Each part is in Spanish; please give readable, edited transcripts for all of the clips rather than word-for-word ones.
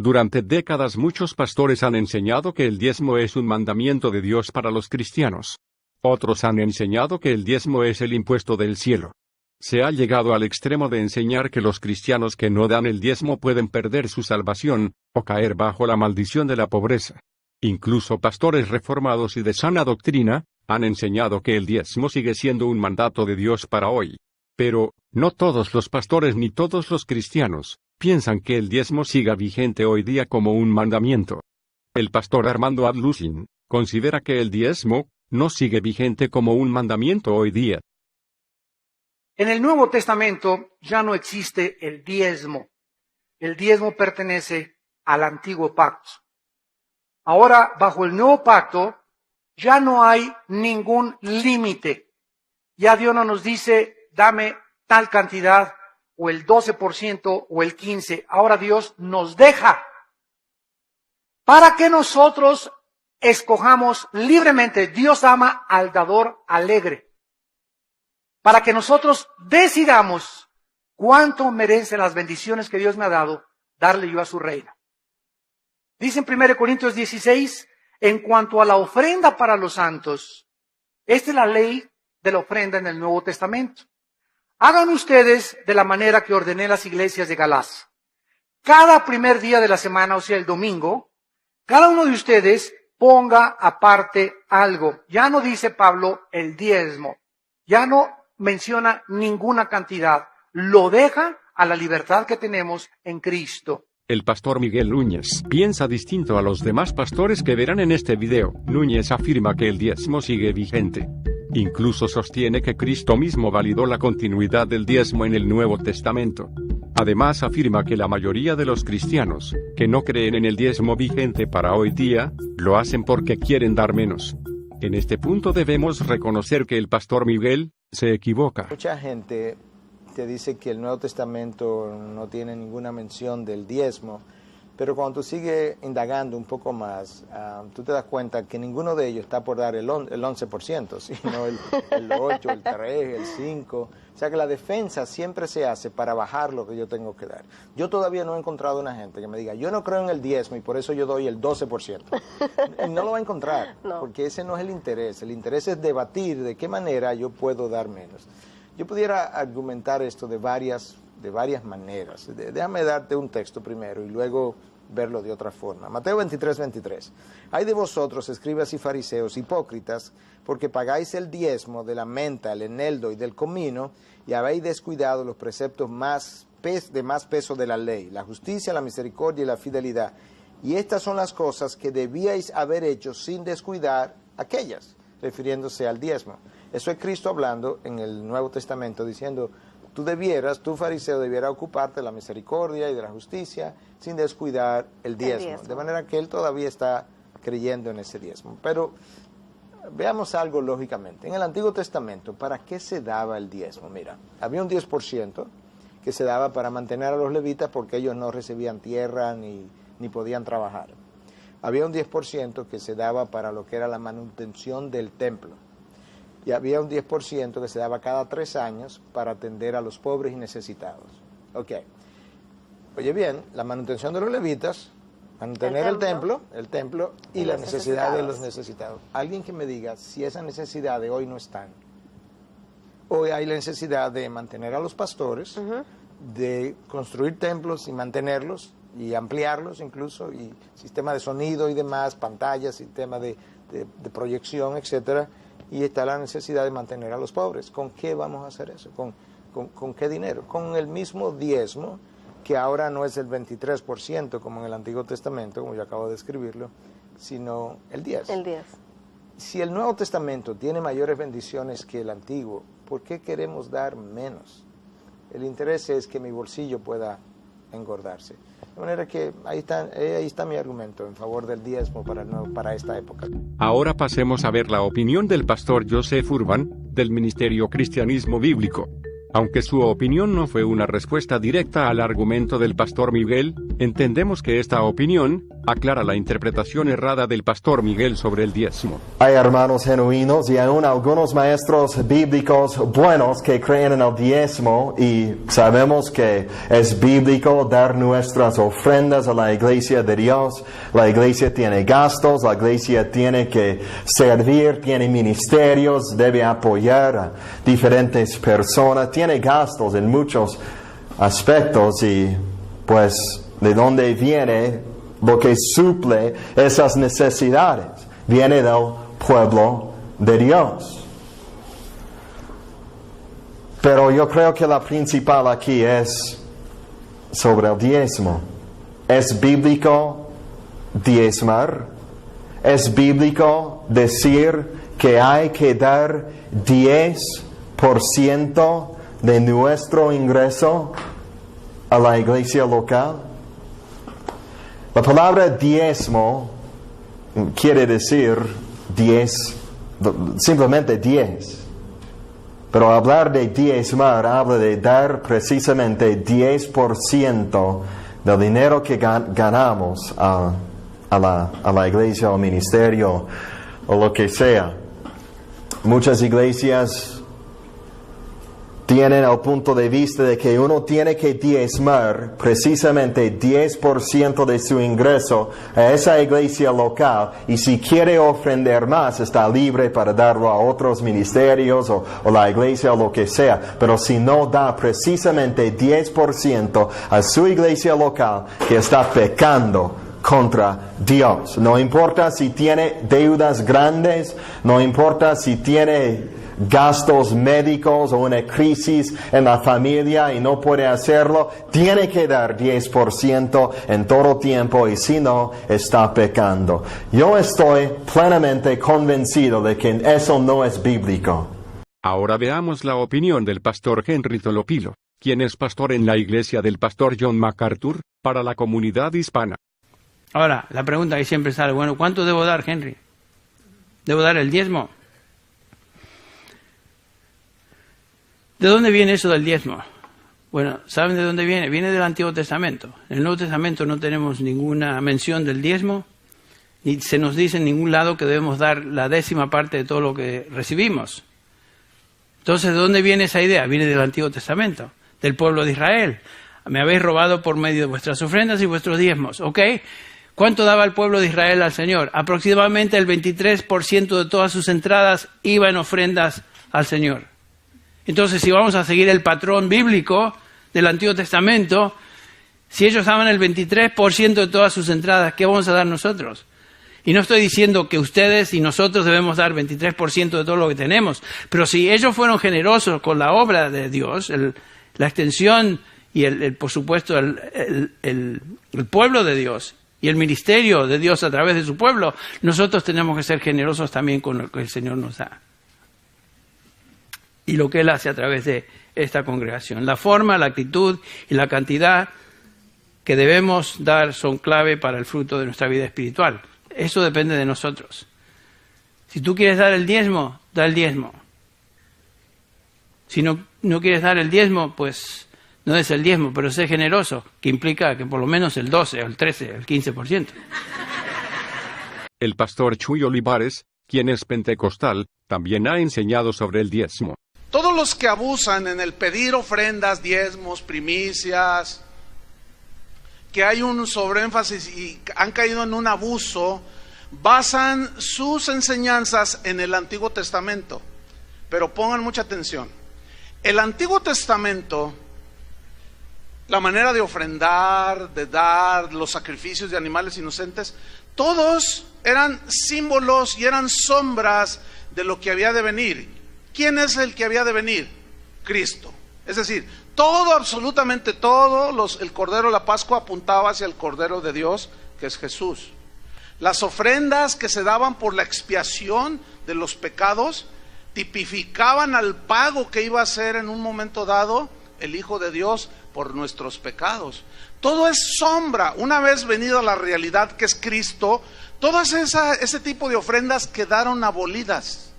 Durante décadas muchos pastores han enseñado que el diezmo es un mandamiento de Dios para los cristianos. Otros han enseñado que el diezmo es el impuesto del cielo. Se ha llegado al extremo de enseñar que los cristianos que no dan el diezmo pueden perder su salvación, o caer bajo la maldición de la pobreza. Incluso pastores reformados y de sana doctrina, han enseñado que el diezmo sigue siendo un mandato de Dios para hoy. Pero, no todos los pastores ni todos los cristianos piensan que el diezmo siga vigente hoy día como un mandamiento. El pastor Armando Adlucin considera que el diezmo no sigue vigente como un mandamiento hoy día. En el Nuevo Testamento ya no existe el diezmo. El diezmo pertenece al Antiguo Pacto. Ahora, bajo el Nuevo Pacto, ya no hay ningún límite. Ya Dios no nos dice, dame tal cantidad, o el 12%, o el 15%. Ahora Dios nos deja para que nosotros escojamos libremente. Dios ama al dador alegre. Para que nosotros decidamos cuánto merecen las bendiciones que Dios me ha dado, darle yo a su reino. Dice en 1 Corintios 16, en cuanto a la ofrenda para los santos, esta es la ley de la ofrenda en el Nuevo Testamento. Hagan ustedes de la manera que ordené las iglesias de Galacia. Cada primer día de la semana, o sea, el domingo, cada uno de ustedes ponga aparte algo. Ya no dice Pablo el diezmo. Ya no menciona ninguna cantidad. Lo deja a la libertad que tenemos en Cristo. El pastor Miguel Núñez piensa distinto a los demás pastores que verán en este video. Núñez afirma que el diezmo sigue vigente. Incluso sostiene que Cristo mismo validó la continuidad del diezmo en el Nuevo Testamento. Además afirma que la mayoría de los cristianos, que no creen en el diezmo vigente para hoy día, lo hacen porque quieren dar menos. En este punto debemos reconocer que el pastor Miguel se equivoca. Mucha gente te dice que el Nuevo Testamento no tiene ninguna mención del diezmo, pero cuando tú sigues indagando un poco más, tú te das cuenta que ninguno de ellos está por dar el 11%, sino el 8, el 3, el 5. O sea que la defensa siempre se hace para bajar lo que yo tengo que dar. Yo todavía no he encontrado una gente que me diga, yo no creo en el diezmo y por eso yo doy el 12%. No lo va a encontrar, no. Porque ese no es el interés. El interés es debatir de qué manera yo puedo dar menos. Yo pudiera argumentar esto de varias maneras. Déjame darte un texto primero y luego verlo de otra forma. Mateo 23, 23. Hay de vosotros, escribas y fariseos, hipócritas, porque pagáis el diezmo de la menta, el eneldo y del comino, y habéis descuidado los preceptos de más peso de la ley, la justicia, la misericordia y la fidelidad. Y estas son las cosas que debíais haber hecho sin descuidar aquellas, refiriéndose al diezmo. Eso es Cristo hablando en el Nuevo Testamento, diciendo, tú fariseo, debieras ocuparte de la misericordia y de la justicia sin descuidar el diezmo. De manera que él todavía está creyendo en ese diezmo. Pero veamos algo lógicamente. En el Antiguo Testamento, ¿para qué se daba el diezmo? Mira, había un 10% que se daba para mantener a los levitas porque ellos no recibían tierra ni podían trabajar. Había un 10% que se daba para lo que era la manutención del templo. Y había un 10% que se daba cada 3 años para atender a los pobres y necesitados. Ok. Oye bien, la manutención de los levitas, mantener el templo y la necesidad de los necesitados. Alguien que me diga si esa necesidad de hoy no están. Hoy hay la necesidad de mantener a los pastores, de construir templos y mantenerlos y ampliarlos incluso, y sistema de sonido y demás, pantallas, sistema de proyección, etcétera. Y está la necesidad de mantener a los pobres. ¿Con qué vamos a hacer eso? ¿Con qué dinero? Con el mismo diezmo, que ahora no es el 23% como en el Antiguo Testamento, como yo acabo de describirlo, sino el 10%. El 10%. Si el Nuevo Testamento tiene mayores bendiciones que el Antiguo, ¿por qué queremos dar menos? El interés es que mi bolsillo pueda engordarse. De manera que ahí está mi argumento en favor del diezmo para esta época. Ahora pasemos a ver la opinión del pastor Joseph Urban, del Ministerio Cristianismo Bíblico. Aunque su opinión no fue una respuesta directa al argumento del pastor Miguel, entendemos que esta opinión aclara la interpretación errada del pastor Miguel sobre el diezmo. Hay hermanos genuinos y aún algunos maestros bíblicos buenos que creen en el diezmo y sabemos que es bíblico dar nuestras ofrendas a la iglesia de Dios. La iglesia tiene gastos, la iglesia tiene que servir, tiene ministerios, debe apoyar a diferentes personas, tiene gastos en muchos aspectos y pues de dónde viene lo que suple esas necesidades. Viene del pueblo de Dios. Pero yo creo que la principal aquí es sobre el diezmo. ¿Es bíblico diezmar? ¿Es bíblico decir que hay que dar 10% de nuestro ingreso a la iglesia local? La palabra diezmo quiere decir 10, simplemente 10. Pero hablar de diezmar habla de dar precisamente 10% del dinero que ganamos a la iglesia o ministerio o lo que sea. Muchas iglesias tienen el punto de vista de que uno tiene que diezmar precisamente 10% de su ingreso a esa iglesia local y si quiere ofrendar más está libre para darlo a otros ministerios o la iglesia o lo que sea, pero si no da precisamente 10% a su iglesia local que está pecando contra Dios. No importa si tiene deudas grandes, no importa si tiene gastos médicos o una crisis en la familia y no puede hacerlo, tiene que dar 10% en todo tiempo y si no, está pecando. Yo estoy plenamente convencido de que eso no es bíblico. Ahora veamos la opinión del pastor Henry Tolopilo, quien es pastor en la iglesia del pastor John MacArthur, para la comunidad hispana. Ahora, la pregunta que siempre sale, bueno, ¿cuánto debo dar, Henry? ¿Debo dar el diezmo? ¿De dónde viene eso del diezmo? Bueno, ¿saben de dónde viene? Viene del Antiguo Testamento. En el Nuevo Testamento no tenemos ninguna mención del diezmo, ni se nos dice en ningún lado que debemos dar la 10ª parte de todo lo que recibimos. Entonces, ¿de dónde viene esa idea? Viene del Antiguo Testamento, del pueblo de Israel. Me habéis robado por medio de vuestras ofrendas y vuestros diezmos. ¿Ok? ¿Cuánto daba el pueblo de Israel al Señor? Aproximadamente el 23% de todas sus entradas iba en ofrendas al Señor. Entonces, si vamos a seguir el patrón bíblico del Antiguo Testamento, si ellos daban el 23% de todas sus entradas, ¿qué vamos a dar nosotros? Y no estoy diciendo que ustedes y nosotros debemos dar 23% de todo lo que tenemos, pero si ellos fueron generosos con la obra de Dios, la extensión y por supuesto el pueblo de Dios y el ministerio de Dios a través de su pueblo, nosotros tenemos que ser generosos también con lo que el Señor nos da. Y lo que Él hace a través de esta congregación. La forma, la actitud y la cantidad que debemos dar son clave para el fruto de nuestra vida espiritual. Eso depende de nosotros. Si tú quieres dar el diezmo, da el diezmo. Si no quieres dar el diezmo, pues no des el diezmo, pero sé generoso, que implica que por lo menos el 12, el 13, el 15%. El pastor Chuy Olivares, quien es pentecostal, también ha enseñado sobre el diezmo. Todos los que abusan en el pedir ofrendas, diezmos, primicias, que hay un sobreénfasis y han caído en un abuso, basan sus enseñanzas en el Antiguo Testamento. Pero pongan mucha atención. El Antiguo Testamento, la manera de ofrendar, de dar, los sacrificios de animales inocentes, todos eran símbolos y eran sombras de lo que había de venir. ¿Quién es el que había de venir? Cristo. Es decir, todo, absolutamente todo, el Cordero de la Pascua apuntaba hacia el Cordero de Dios, que es Jesús. Las ofrendas que se daban por la expiación de los pecados tipificaban al pago que iba a hacer en un momento dado el Hijo de Dios por nuestros pecados. Todo es sombra. Una vez venido a la realidad que es Cristo, todas ese tipo de ofrendas quedaron abolidas.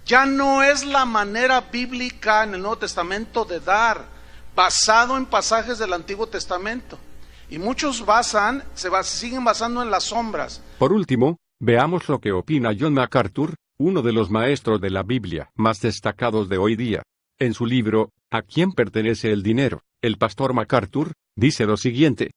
Ya no es la manera bíblica en el Nuevo Testamento de dar, basado en pasajes del Antiguo Testamento. Y muchos siguen basando en las sombras. Por último, veamos lo que opina John MacArthur, uno de los maestros de la Biblia más destacados de hoy día. En su libro, ¿A quién pertenece el dinero?, el pastor MacArthur dice lo siguiente: